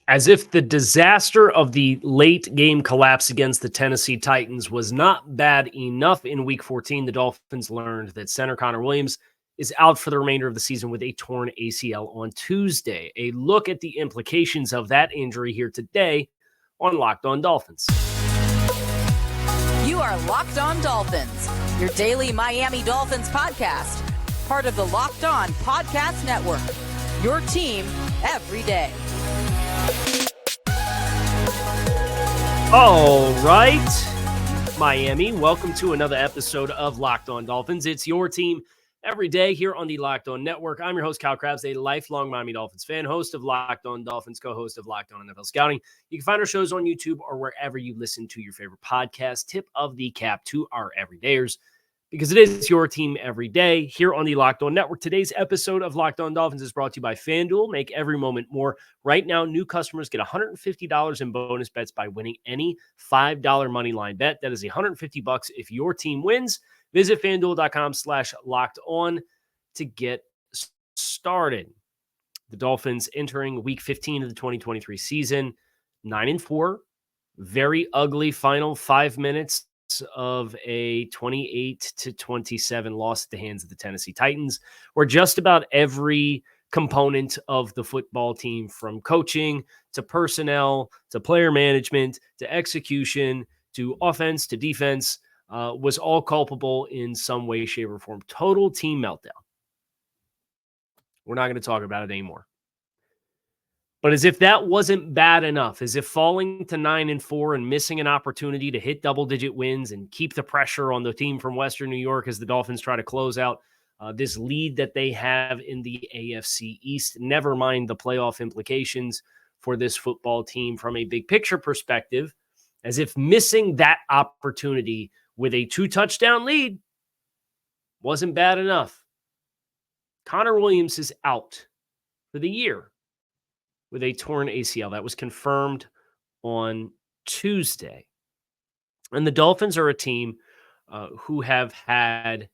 As if the disaster of the late game collapse against the Tennessee Titans was not bad enough in Week 14, the Dolphins learned that center Connor Williams is out for the remainder of the season with a torn ACL on Tuesday. A look at the implications of that injury here today on Locked On Dolphins. You are Locked On Dolphins, your daily Miami Dolphins podcast, part of the Locked On Podcast Network, your team every day. All right, Miami, welcome to another episode of Locked On Dolphins. It's your team every day here on the Locked On Network. I'm your host, Kyle Krabs, a lifelong Miami Dolphins fan, host of Locked On Dolphins, co-host of Locked On NFL Scouting. You can find our shows on YouTube or wherever you listen to your favorite podcast. Tip of the cap to our everydayers, because it is your team every day here on the Locked On Network. Today's episode of Locked On Dolphins is brought to you by FanDuel. Make every moment more. Right now, new customers get $150 in bonus bets by winning any $5 money line bet. That is $150 if your team wins. Visit FanDuel.com/LockedOn to get started. The Dolphins entering Week 15 of the 2023 season, 9-4, very ugly final 5 minutes of a 28-27 loss at the hands of the Tennessee Titans, where just about every component of the football team, from coaching to personnel to player management to execution to offense to defense, was all culpable in some way, shape, or form. Total team meltdown. We're not going to talk about it anymore. But as if that wasn't bad enough, as if falling to 9-4 and missing an opportunity to hit double-digit wins and keep the pressure on the team from Western New York as the Dolphins try to close out this lead that they have in the AFC East, never mind the playoff implications for this football team from a big picture perspective, as if missing that opportunity with a 2-touchdown lead wasn't bad enough. Connor Williams is out for the year with a torn ACL. That was confirmed on Tuesday. And the Dolphins are a team who have had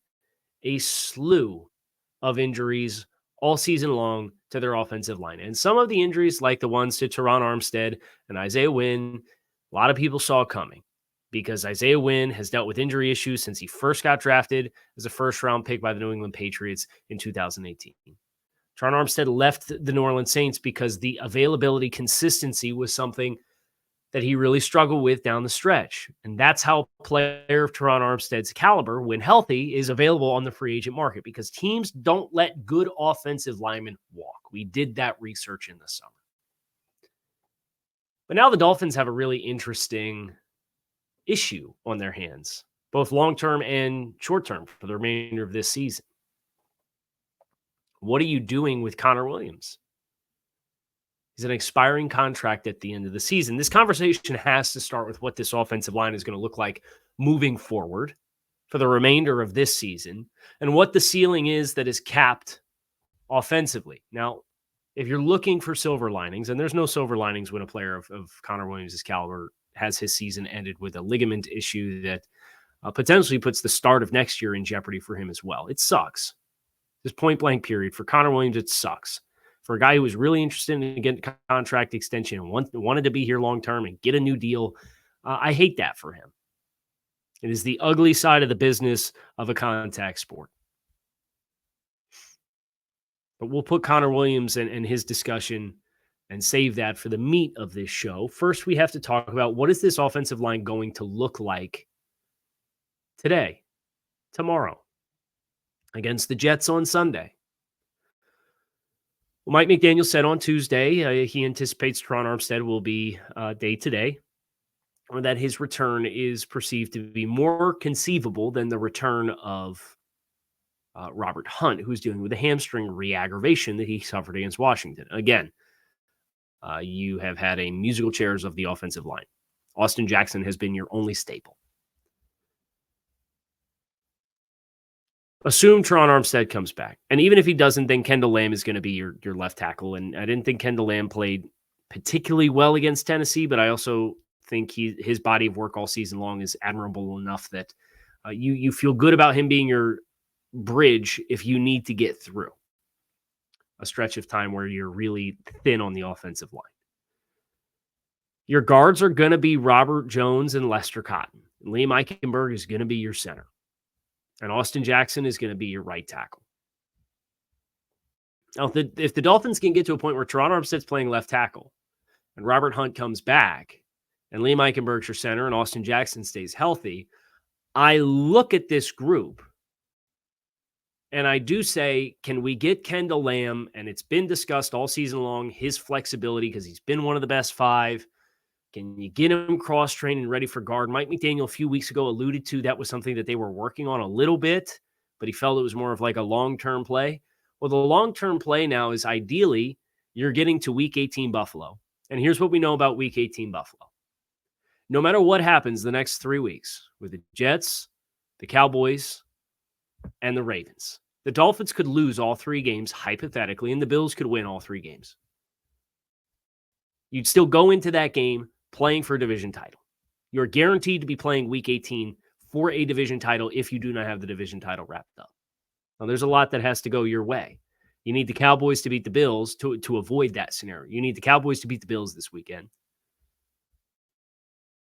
a slew of injuries all season long to their offensive line. And some of the injuries, like the ones to Teron Armstead and Isaiah Wynn, a lot of people saw coming, because Isaiah Wynn has dealt with injury issues since he first got drafted as a first-round pick by the New England Patriots in 2018. Teron Armstead left the New Orleans Saints because the availability consistency was something that he really struggled with down the stretch. And that's how a player of Teron Armstead's caliber, when healthy, is available on the free agent market, because teams don't let good offensive linemen walk. We did that research in the summer. But now the Dolphins have a really interesting issue on their hands, both long-term and short-term, for the remainder of this season. What are you doing with Connor Williams? He's an expiring contract at the end of the season. This conversation has to start with what this offensive line is going to look like moving forward for the remainder of this season, and what the ceiling is that is capped offensively. Now, if you're looking for silver linings, and there's no silver linings when a player of Connor Williams' caliber has his season ended with a ligament issue that potentially puts the start of next year in jeopardy for him as well. It sucks. This point-blank period. For Connor Williams, it sucks. For a guy who was really interested in getting a contract extension and wanted to be here long-term and get a new deal, I hate that for him. It is the ugly side of the business of a contact sport. But we'll put Connor Williams and his discussion and save that for the meat of this show. First, we have to talk about, what is this offensive line going to look like today, tomorrow, against the Jets on Sunday? Well, Mike McDaniel said on Tuesday he anticipates Teron Armstead will be day-to-day, or that his return is perceived to be more conceivable than the return of Robert Hunt, who's dealing with a hamstring re-aggravation that he suffered against Washington. Again, you have had a musical chairs of the offensive line. Austin Jackson has been your only staple. Assume Teron Armstead comes back. And even if he doesn't, then Kendall Lamb is going to be your left tackle. And I didn't think Kendall Lamb played particularly well against Tennessee, but I also think his body of work all season long is admirable enough that you feel good about him being your bridge if you need to get through a stretch of time where you're really thin on the offensive line. Your guards are going to be Robert Jones and Lester Cotton. And Liam Eichenberg is going to be your center. And Austin Jackson is going to be your right tackle. Now, if the Dolphins can get to a point where Toronto Armstead's playing left tackle and Robert Hunt comes back and Liam Eichenberg's your center and Austin Jackson stays healthy, I look at this group and I do say, can we get Kendall Lamb? And it's been discussed all season long, his flexibility, because he's been one of the best 5. Can you get him cross-trained and ready for guard? Mike McDaniel a few weeks ago alluded to that was something that they were working on a little bit, but he felt it was more of like a long-term play. Well, the long-term play now is ideally you're getting to Week 18 Buffalo. And here's what we know about Week 18 Buffalo. No matter what happens the next 3 weeks with the Jets, the Cowboys, and the Ravens, the Dolphins could lose all 3 games hypothetically, and the Bills could win all 3 games. You'd still go into that game playing for a division title. You're guaranteed to be playing Week 18 for a division title if you do not have the division title wrapped up. Now, there's a lot that has to go your way. You need the Cowboys to beat the Bills to avoid that scenario. You need the Cowboys to beat the Bills this weekend.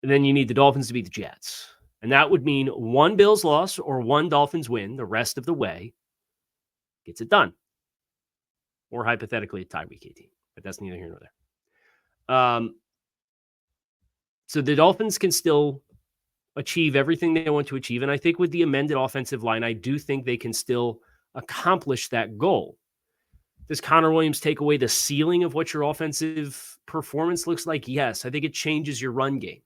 And then you need the Dolphins to beat the Jets. And that would mean 1 Bills loss or 1 Dolphins win the rest of the way gets it done. Or hypothetically a tie Week 18. But that's neither here nor there. So the Dolphins can still achieve everything they want to achieve. And I think with the amended offensive line, I do think they can still accomplish that goal. Does Connor Williams take away the ceiling of what your offensive performance looks like? Yes. I think it changes your run game.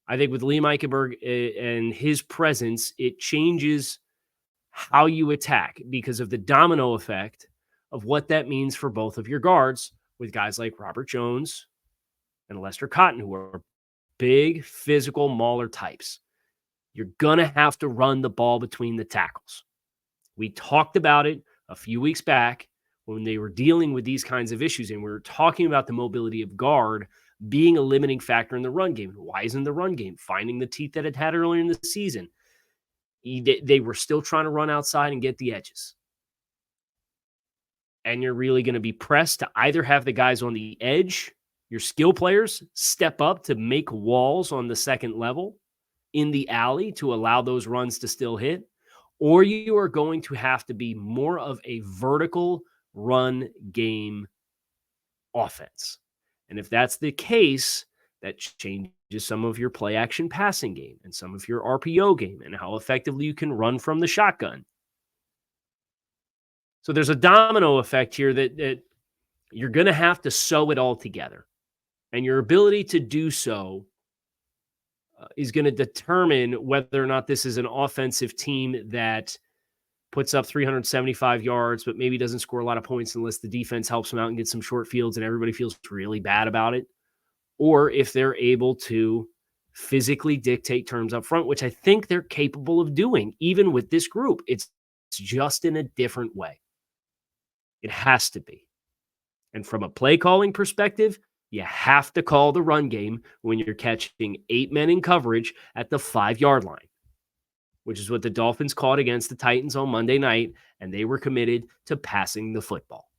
I think with Liam Eichenberg and his presence, it changes how you attack because of the domino effect of what that means for both of your guards with guys like Robert Jones and Lester Cotton, who are big, physical mauler types. You're going to have to run the ball between the tackles. We talked about it a few weeks back when they were dealing with these kinds of issues, and we were talking about the mobility of guard being a limiting factor in the run game. Why isn't the run game finding the teeth that it had earlier in the season? They were still trying to run outside and get the edges. And you're really going to be pressed to either have the guys on the edge, your skill players, step up to make walls on the second level in the alley to allow those runs to still hit, or you are going to have to be more of a vertical run game offense. And if that's the case, that changes some of your play action passing game and some of your RPO game and how effectively you can run from the shotgun. So there's a domino effect here that you're going to have to sew it all together. And your ability to do so is going to determine whether or not this is an offensive team that puts up 375 yards, but maybe doesn't score a lot of points unless the defense helps them out and gets some short fields and everybody feels really bad about it. Or if they're able to physically dictate terms up front, which I think they're capable of doing, even with this group. It's just in a different way. It has to be. And from a play calling perspective, you have to call the run game when you're catching 8 men in coverage at the 5-yard line, which is what the Dolphins called against the Titans on Monday night, and they were committed to passing the football.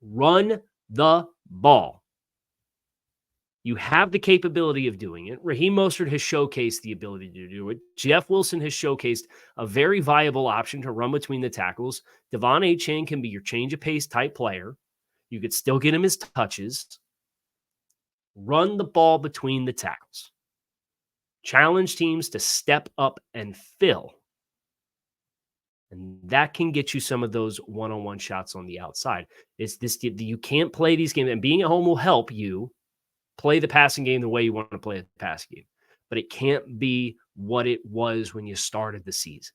Run the ball. You have the capability of doing it. Raheem Mostert has showcased the ability to do it. Jeff Wilson has showcased a very viable option to run between the tackles. Devon Achane can be your change of pace type player. You could still get him his touches. Run the ball between the tackles. Challenge teams to step up and fill. And that can get you some of those one-on-one shots on the outside. It's this, you can't play these games, and being at home will help you play the passing game the way you want to play the passing game. But it can't be what it was when you started the season.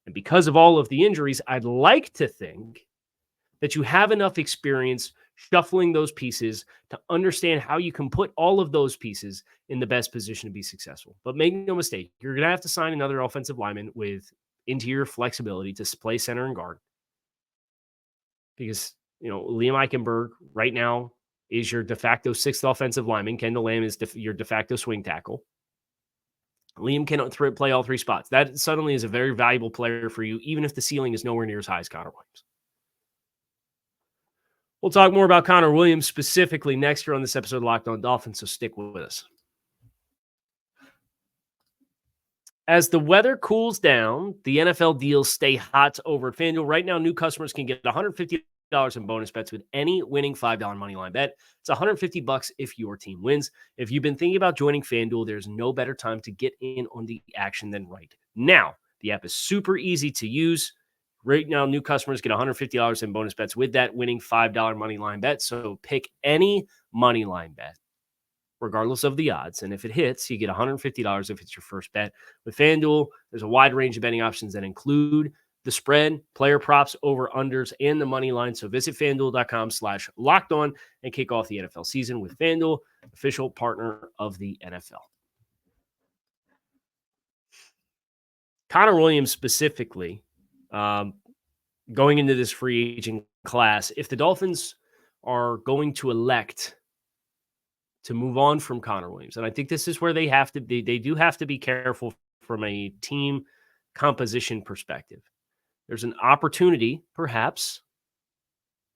And because of all of the injuries, I'd like to think that you have enough experience shuffling those pieces to understand how you can put all of those pieces in the best position to be successful. But make no mistake, you're going to have to sign another offensive lineman with interior flexibility to play center and guard. Because, Liam Eichenberg right now is your de facto 6th offensive lineman. Kendall Lamb is your de facto swing tackle. Liam cannot play all 3 spots. That suddenly is a very valuable player for you, even if the ceiling is nowhere near as high as Connor Williams. We'll talk more about Connor Williams specifically next year on this episode of Locked On Dolphins, so stick with us. As the weather cools down, the NFL deals stay hot over at FanDuel. Right now, new customers can get $150 in bonus bets with any winning $5 moneyline bet. It's $150 if your team wins. If you've been thinking about joining FanDuel, there's no better time to get in on the action than right now. The app is super easy to use. Right now, new customers get $150 in bonus bets with that winning $5 moneyline bet. So pick any moneyline bet, regardless of the odds. And if it hits, you get $150 if it's your first bet. With FanDuel, there's a wide range of betting options that include the spread, player props, over-unders, and the money line. So visit FanDuel.com/lockedon and kick off the NFL season with FanDuel, official partner of the NFL. Connor Williams specifically, going into this free agent class, if the Dolphins are going to elect to move on from Connor Williams, and I think this is where they do have to be careful from a team composition perspective. There's an opportunity, perhaps,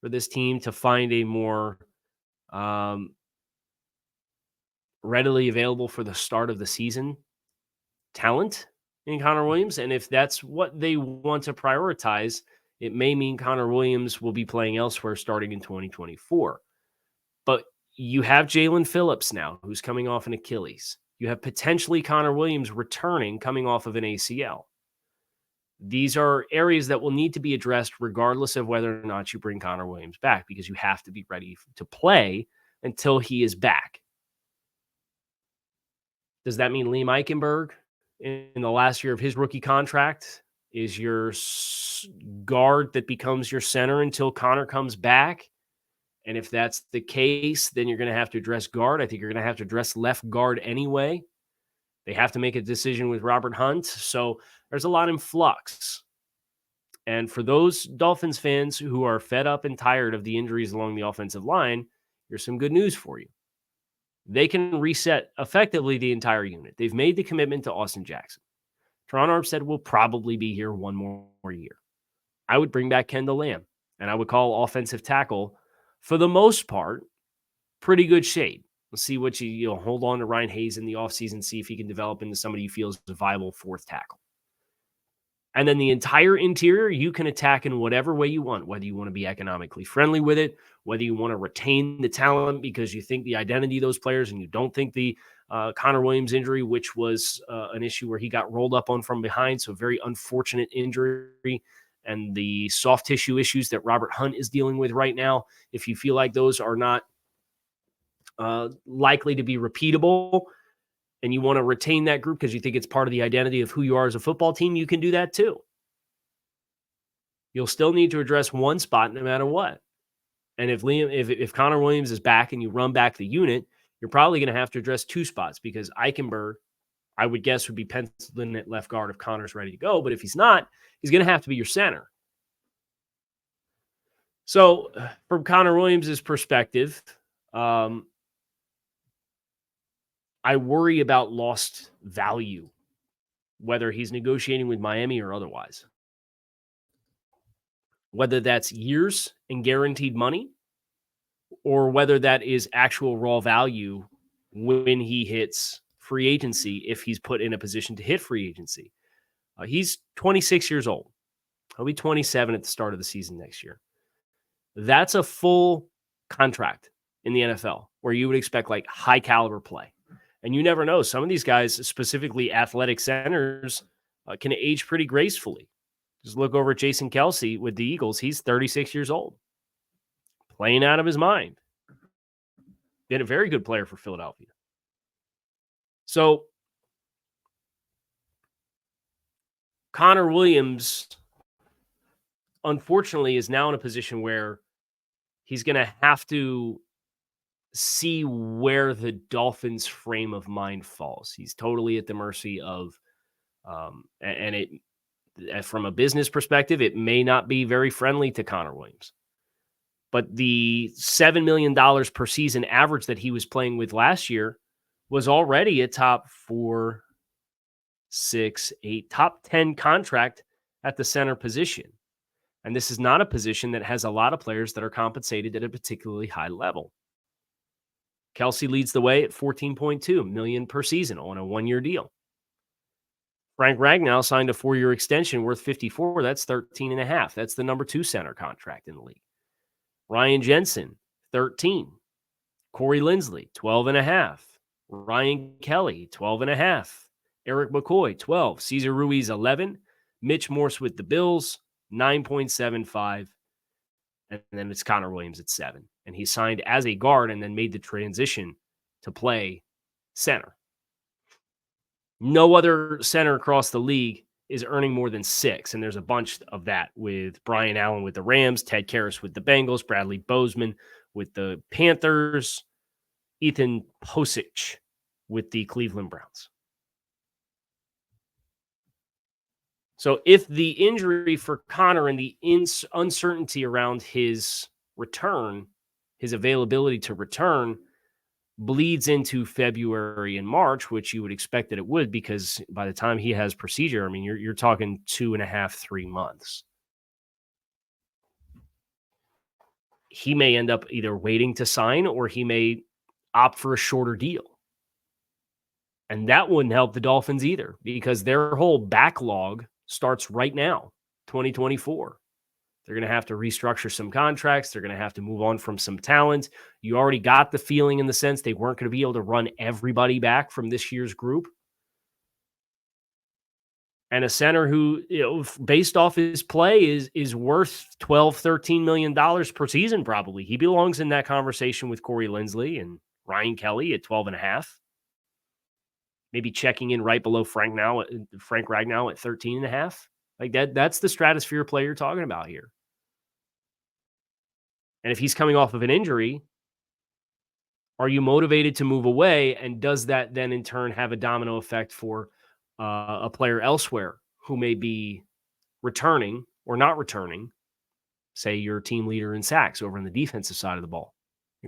for this team to find a more readily available for the start of the season talent in Connor Williams. And if that's what they want to prioritize, it may mean Connor Williams will be playing elsewhere starting in 2024. But you have Jalen Phillips now, who's coming off an Achilles. You have potentially Connor Williams returning, coming off of an ACL. These are areas that will need to be addressed regardless of whether or not you bring Connor Williams back, because you have to be ready to play until he is back. Does that mean Liam Eichenberg in the last year of his rookie contract is your guard that becomes your center until Connor comes back? And if that's the case, then you're going to have to address guard. I think you're going to have to address left guard anyway. They have to make a decision with Robert Hunt. So there's a lot in flux. And for those Dolphins fans who are fed up and tired of the injuries along the offensive line, here's some good news for you. They can reset effectively the entire unit. They've made the commitment to Austin Jackson. Teron Armstead will probably be here one more year. I would bring back Kendall Lamb, and I would call offensive tackle, for the most part, pretty good shape. Let's see what you hold on to Ryan Hayes in the offseason, see if he can develop into somebody you feel is a viable fourth tackle. And then the entire interior, you can attack in whatever way you want, whether you want to be economically friendly with it, whether you want to retain the talent because you think the identity of those players and you don't think the Connor Williams injury, which was an issue where he got rolled up on from behind, so very unfortunate injury, and the soft tissue issues that Robert Hunt is dealing with right now, if you feel like those are not likely to be repeatable, and you want to retain that group because you think it's part of the identity of who you are as a football team, you can do that too. You'll still need to address one spot no matter what. And if Connor Williams is back and you run back the unit, you're probably going to have to address two spots, because Eichenberg, I would guess, would be penciled in at left guard if Connor's ready to go. But if he's not, he's going to have to be your center. So from Connor Williams' perspective, I worry about lost value, whether he's negotiating with Miami or otherwise. Whether that's years and guaranteed money, or whether that is actual raw value when he hits free agency, if he's put in a position to hit free agency. He's 26 years old. He'll be 27 at the start of the season next year. That's a full contract in the NFL where you would expect like high caliber play. And you never know. Some of these guys, specifically athletic centers, can age pretty gracefully. Just look over at Jason Kelce with the Eagles. He's 36 years old, playing out of his mind. Been a very good player for Philadelphia. So Connor Williams, unfortunately, is now in a position where he's going to have to see where the Dolphins' frame of mind falls. He's totally at the mercy of, from a business perspective, it may not be very friendly to Connor Williams. But the $7 million per season average that he was playing with last year was already a top 4, 6, 8, top 10 contract at the center position. And this is not a position that has a lot of players that are compensated at a particularly high level. Kelsey leads the way at $14.2 million per season on a 1-year deal. Frank Ragnow signed a 4-year extension worth $54. That's $13.5. That's the number 2 center contract in the league. Ryan Jensen, $13. Corey Linsley, $12.5. Ryan Kelly, $12.5. Eric McCoy, $12. Cesar Ruiz, $11. Mitch Morse with the Bills, $9.75. And then it's Connor Williams at $7. And he signed as a guard and then made the transition to play center. No other center across the league is earning more than $6. And there's a bunch of that with Brian Allen with the Rams, Ted Karras with the Bengals, Bradley Bozeman with the Panthers, Ethan Posich with the Cleveland Browns. So if the injury for Connor and the uncertainty around his return, his availability to return, bleeds into February and March, which you would expect that it would, because by the time he has procedure, I mean, you're talking 2.5, 3 months. He may end up either waiting to sign or he may opt for a shorter deal. And that wouldn't help the Dolphins either, because their whole backlog starts right now, 2024. They're going to have to restructure some contracts. They're going to have to move on from some talent. You already got the feeling in the sense they weren't going to be able to run everybody back from this year's group. And a center who, based off his play, is worth $12-13 million per season, probably. He belongs in that conversation with Corey Linsley and Ryan Kelly at 12.5. Maybe checking in right below Frank Ragnow at 13.5. Like that's the stratosphere play you're talking about here. And if he's coming off of an injury, are you motivated to move away? And does that then in turn have a domino effect for a player elsewhere who may be returning or not returning? Say your team leader in sacks over on the defensive side of the ball,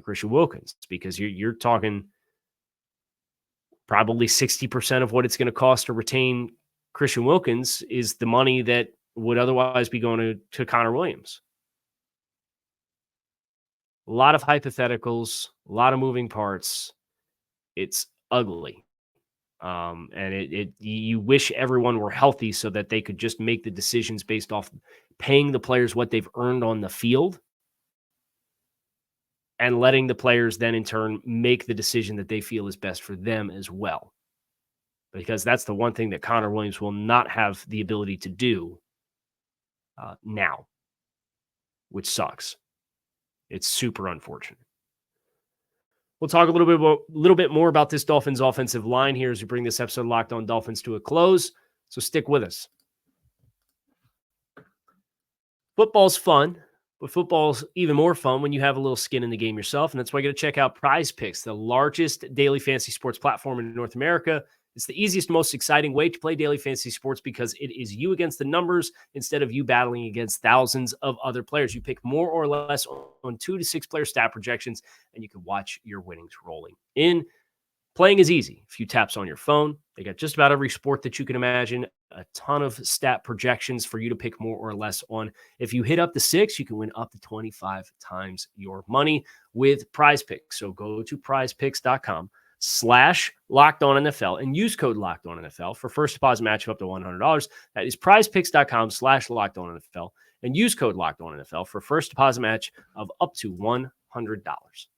Christian Wilkins, because you're talking probably 60% of what it's going to cost to retain Christian Wilkins is the money that would otherwise be going to Connor Williams. A lot of hypotheticals, a lot of moving parts. It's ugly. And you wish everyone were healthy so that they could just make the decisions based off paying the players what they've earned on the field and letting the players then in turn make the decision that they feel is best for them as well. Because that's the one thing that Connor Williams will not have the ability to do now, which sucks. It's super unfortunate. We'll talk a little bit more about this Dolphins offensive line here as we bring this episode of Locked On Dolphins to a close. So stick with us. Football's fun, but football's even more fun when you have a little skin in the game yourself. And that's why you got to check out PrizePicks, the largest daily fantasy sports platform in North America. It's the easiest, most exciting way to play daily fantasy sports because it is you against the numbers instead of you battling against thousands of other players. You pick more or less on 2 to 6 player stat projections, and you can watch your winnings rolling in. Playing is easy. A few taps on your phone. They got just about every sport that you can imagine. A ton of stat projections for you to pick more or less on. If you hit up to 6, you can win up to 25 times your money with PrizePicks. So go to prizepicks.com/LockedOnNFL and use code LockedOnNFL for first deposit match of up to $100. That is prizepicks.com/LockedOnNFL and use code LockedOnNFL for first deposit match of up to $100.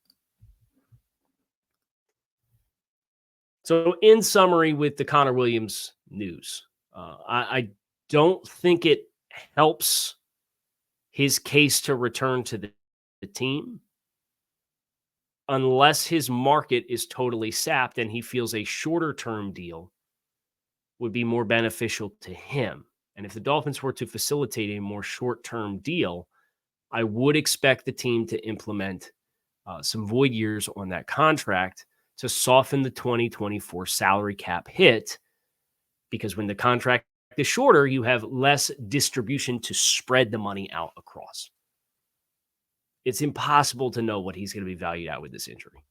So in summary with the Connor Williams news, I don't think it helps his case to return to the team unless his market is totally sapped and he feels a shorter term deal would be more beneficial to him. And if the Dolphins were to facilitate a more short-term deal, I would expect the team to implement some void years on that contract to soften the 2024 salary cap hit, because when the contract is shorter, you have less distribution to spread the money out across. It's impossible to know what he's going to be valued at with this injury.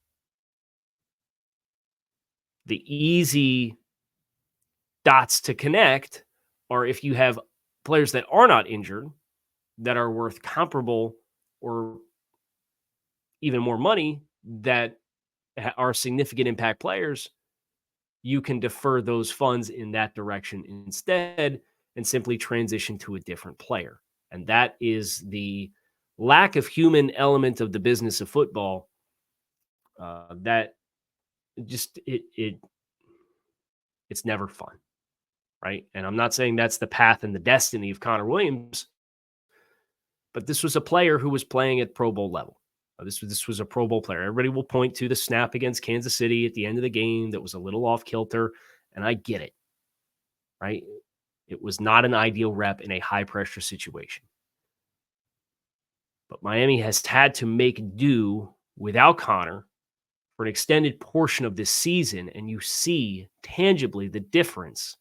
The easy dots to connect are if you have players that are not injured that are worth comparable or even more money that are significant impact players, you can defer those funds in that direction instead and simply transition to a different player. And that is the lack of human element of the business of football that just it's never fun, right? And I'm not saying that's the path and the destiny of Connor Williams, but this was a player who was playing at Pro Bowl level. This was a Pro Bowl player. Everybody will point to the snap against Kansas City at the end of the game that was a little off kilter, and I get it, right? It was not an ideal rep in a high-pressure situation. But Miami has had to make do without Connor for an extended portion of this season, and you see tangibly the difference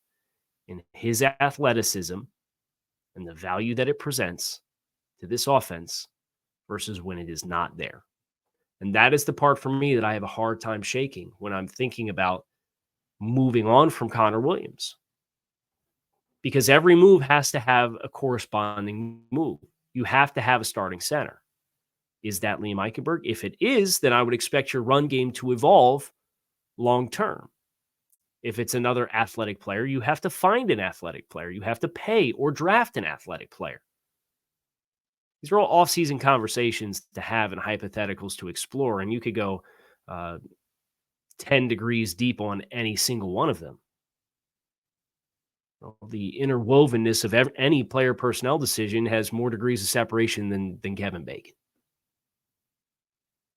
in his athleticism and the value that it presents to this offense versus when it is not there. And that is the part for me that I have a hard time shaking when I'm thinking about moving on from Connor Williams. Because every move has to have a corresponding move. You have to have a starting center. Is that Liam Eichenberg? If it is, then I would expect your run game to evolve long term. If it's another athletic player, you have to find an athletic player. You have to pay or draft an athletic player. These are all off-season conversations to have and hypotheticals to explore, and you could go 10 degrees deep on any single one of them. Well, the interwovenness of any player personnel decision has more degrees of separation than Kevin Bacon.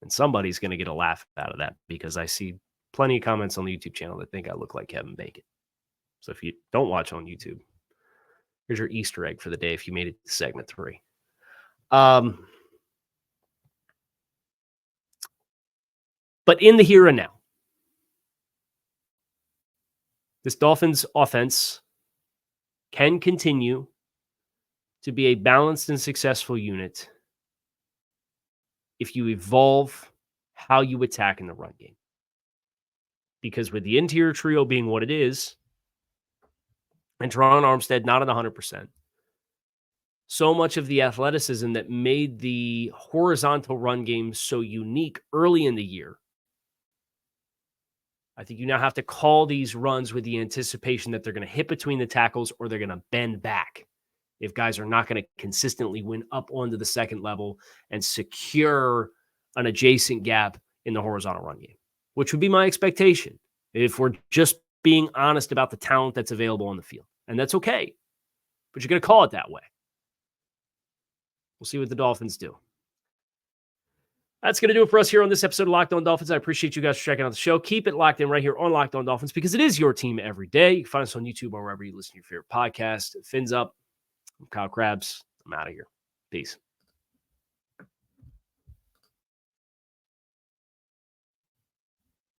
And somebody's going to get a laugh out of that because I see plenty of comments on the YouTube channel that think I look like Kevin Bacon. So if you don't watch on YouTube, here's your Easter egg for the day if you made it to segment 3. But in the here and now, this Dolphins offense can continue to be a balanced and successful unit if you evolve how you attack in the run game. Because with the interior trio being what it is, and Teron Armstead not at 100%, so much of the athleticism that made the horizontal run game so unique early in the year, I think you now have to call these runs with the anticipation that they're going to hit between the tackles or they're going to bend back if guys are not going to consistently win up onto the second level and secure an adjacent gap in the horizontal run game, which would be my expectation if we're just being honest about the talent that's available on the field. And that's okay, but you're going to call it that way. We'll see what the Dolphins do. That's going to do it for us here on this episode of Locked On Dolphins. I appreciate you guys for checking out the show. Keep it locked in right here on Locked On Dolphins because it is your team every day. You can find us on YouTube or wherever you listen to your favorite podcast. Fins up. I'm Kyle Krabs. I'm out of here. Peace.